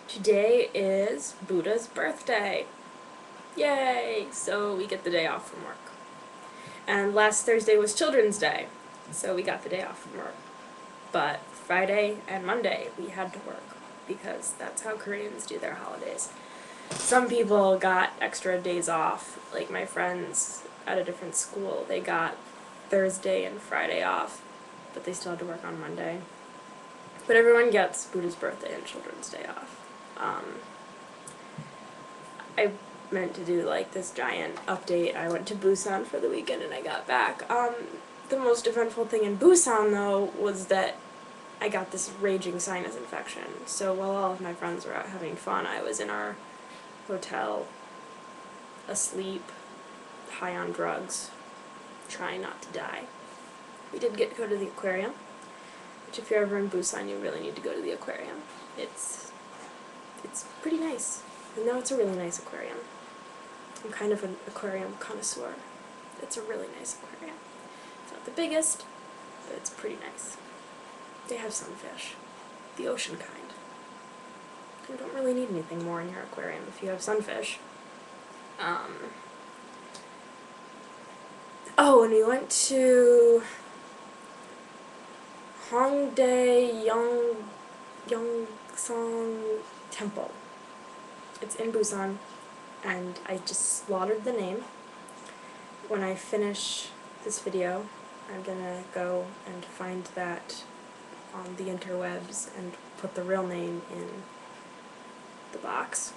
Today is Buddha's birthday. Yay! So we get the day off from work. And last Thursday was Children's Day, so we got the day off from work. But Friday and Monday we had to work because that's how Koreans do their holidays. Some people got extra days off, like my friends at a different school. They got Thursday and Friday off, but they still had to work on Monday. But everyone gets Buddha's birthday and Children's Day off. I meant to do like this giant update. I went to Busan for the weekend and I got back. The most eventful thing in Busan though was that I got this raging sinus infection. So while all of my friends were out having fun, I was in our hotel, asleep, high on drugs, trying not to die. We did get to go to the aquarium, which if you're ever in Busan, you really need to go to the aquarium. It's pretty nice. And now it's a really nice aquarium. I'm kind of an aquarium connoisseur. It's a really nice aquarium. It's not the biggest, but it's pretty nice. They have sunfish, the ocean kind. You don't really need anything more in your aquarium if you have sunfish. Oh, and we went to Haedong Yonggungsa Temple. It's in Busan, and I just slaughtered the name. When I finish this video, I'm gonna go and find that on the interwebs and put the real name in the box.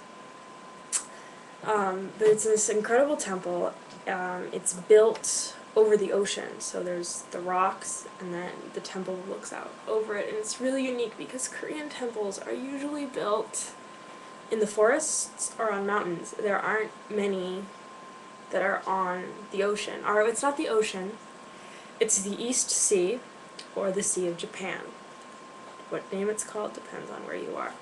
But it's this incredible temple. It's built over the ocean, so there's the rocks and then the temple looks out over it, and it's really unique because Korean temples are usually built in the forests or on mountains. There aren't many that are on the ocean. Or it's not the ocean, it's the East Sea or the Sea of Japan. What name it's called depends on where you are.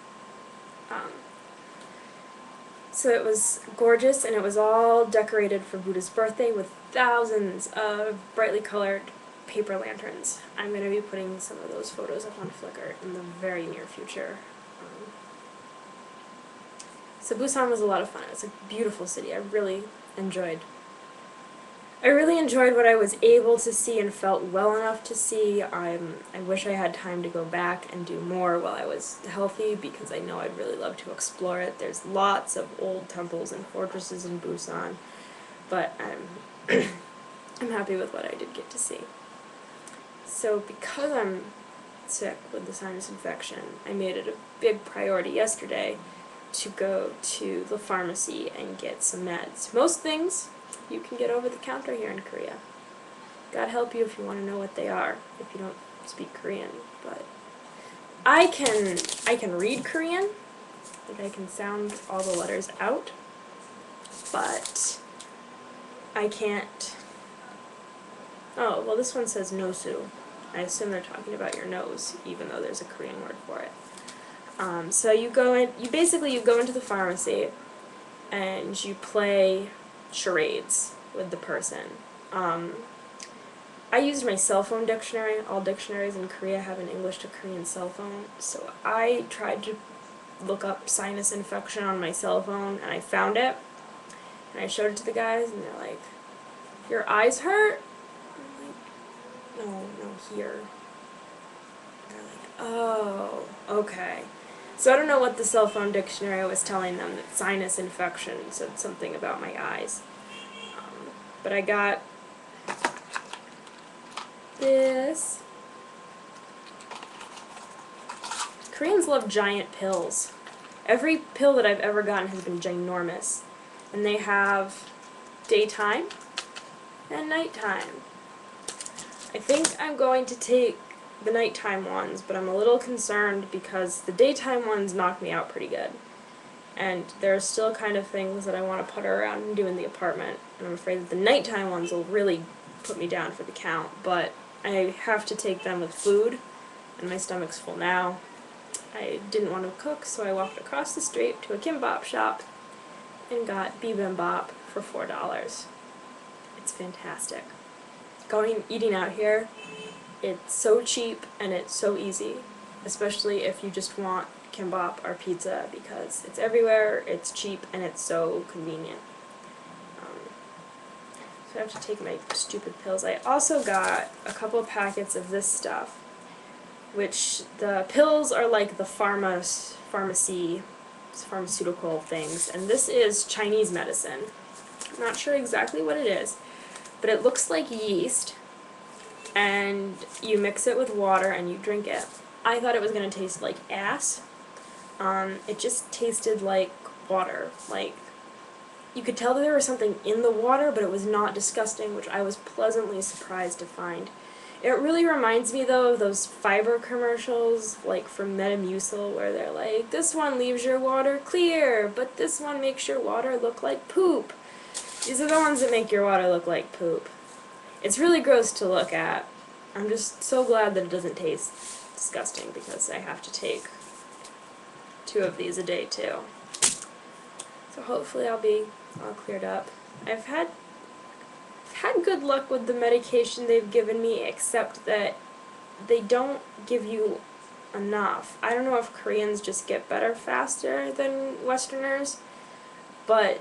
So it was gorgeous, and it was all decorated for Buddha's birthday with thousands of brightly colored paper lanterns. I'm going to be putting some of those photos up on Flickr in the very near future. So Busan was a lot of fun. It was a beautiful city. I really enjoyed what I was able to see and felt well enough to see. I wish I had time to go back and do more while I was healthy, because I know I'd really love to explore it. There's lots of old temples and fortresses in Busan, but I'm happy with what I did get to see. So because I'm sick with the sinus infection, I made it a big priority yesterday to go to the pharmacy and get some meds. Most things you can get over the counter here in Korea. God help you if you want to know what they are, if you don't speak Korean. But I can read Korean, like I can sound all the letters out, but I can't. Oh, well, this one says nosu. I assume they're talking about your nose, even though there's a Korean word for it. So you go into the pharmacy and you play charades with the person. I used my cell phone dictionary. All dictionaries in Korea have an English to Korean cell phone, so I tried to look up sinus infection on my cell phone, and I found it, and I showed it to the guys, and they're like, "Your eyes hurt?" I'm like, no, here. And they're like, "Oh, okay." So I don't know what the cell phone dictionary was telling them, that sinus infection said something about my eyes. But I got this. Koreans love giant pills. Every pill that I've ever gotten has been ginormous. And they have daytime and nighttime. I think I'm going to take the nighttime ones, but I'm a little concerned because the daytime ones knock me out pretty good. And there are still kind of things that I want to putter around and do in the apartment, and I'm afraid that the nighttime ones will really put me down for the count, but I have to take them with food, and my stomach's full now. I didn't want to cook, so I walked across the street to a kimbap shop and got bibimbap for $4. It's fantastic. Eating out here, it's so cheap and it's so easy. especially if you just want kimbap or pizza, because it's everywhere, it's cheap, and it's so convenient. So I have to take my stupid pills. I also got a couple packets of this stuff, which the pills are like the pharmaceutical things, and this is Chinese medicine. I'm not sure exactly what it is, but it looks like yeast, and you mix it with water and you drink it. I thought it was going to taste like ass. It just tasted like water. Like, you could tell that there was something in the water, but it was not disgusting, which I was pleasantly surprised to find. It really reminds me, though, of those fiber commercials, like from Metamucil, where they're like, this one leaves your water clear, but this one makes your water look like poop. These are the ones that make your water look like poop. It's really gross to look at. I'm just so glad that it doesn't taste disgusting, because I have to take 2 of these a day, too. So hopefully I'll be all cleared up. I've had good luck with the medication they've given me, except that they don't give you enough. I don't know if Koreans just get better faster than Westerners, but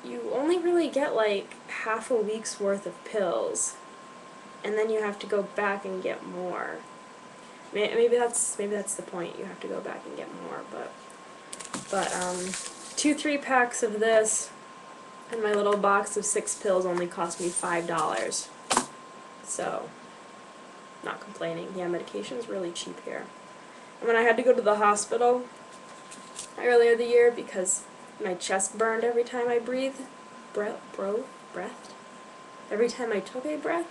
you only really get like half a week's worth of pills, and then you have to go back and get more. Maybe that's the point. You have to go back and get more, but 2 3-packs of this and my little box of 6 pills only cost me $5. So, not complaining. Yeah, medication's really cheap here. And when I had to go to the hospital earlier the year because my chest burned every time I breathed, breathed? Every time I took a breath?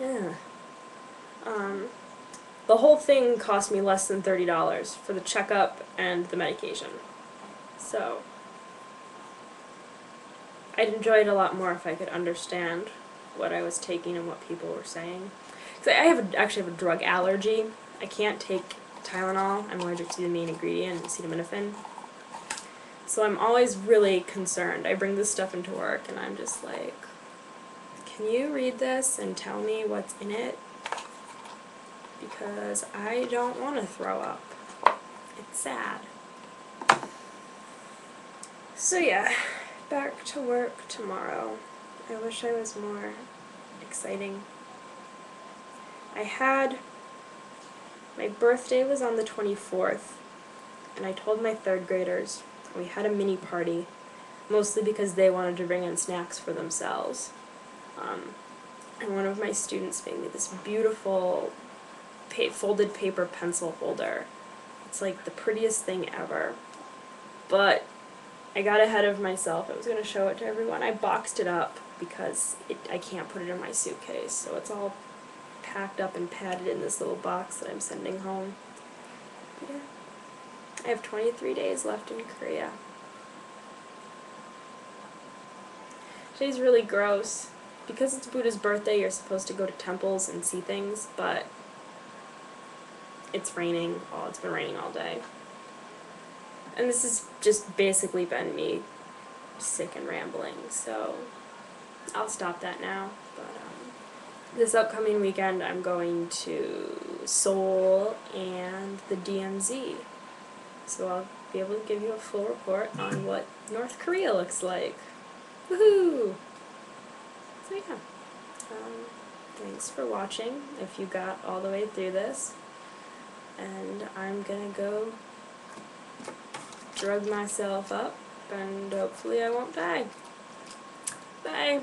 Yeah. The whole thing cost me less than $30 for the checkup and the medication. So, I'd enjoy it a lot more if I could understand what I was taking and what people were saying. Because I actually have a drug allergy. I can't take Tylenol. I'm allergic to the main ingredient, acetaminophen. So I'm always really concerned. I bring this stuff into work and I'm just like, can you read this and tell me what's in it? Because I don't want to throw up. It's sad. So yeah, back to work tomorrow. I wish I was more exciting. My birthday was on the 24th, and I told my 3rd graders, and we had a mini party, mostly because they wanted to bring in snacks for themselves. And one of my students made me this beautiful folded paper pencil holder. It's like the prettiest thing ever. But I got ahead of myself. I was going to show it to everyone. I boxed it up because I can't put it in my suitcase, so it's all packed up and padded in this little box that I'm sending home. Yeah. I have 23 days left in Korea. Today's really gross. Because it's Buddha's birthday, you're supposed to go to temples and see things, but it's raining. Oh, it's been raining all day. And this has just basically been me sick and rambling, so I'll stop that now. But this upcoming weekend I'm going to Seoul and the DMZ, so I'll be able to give you a full report on what North Korea looks like. Woohoo! So yeah, thanks for watching if you got all the way through this, and I'm gonna go drug myself up, and hopefully I won't die. Bye!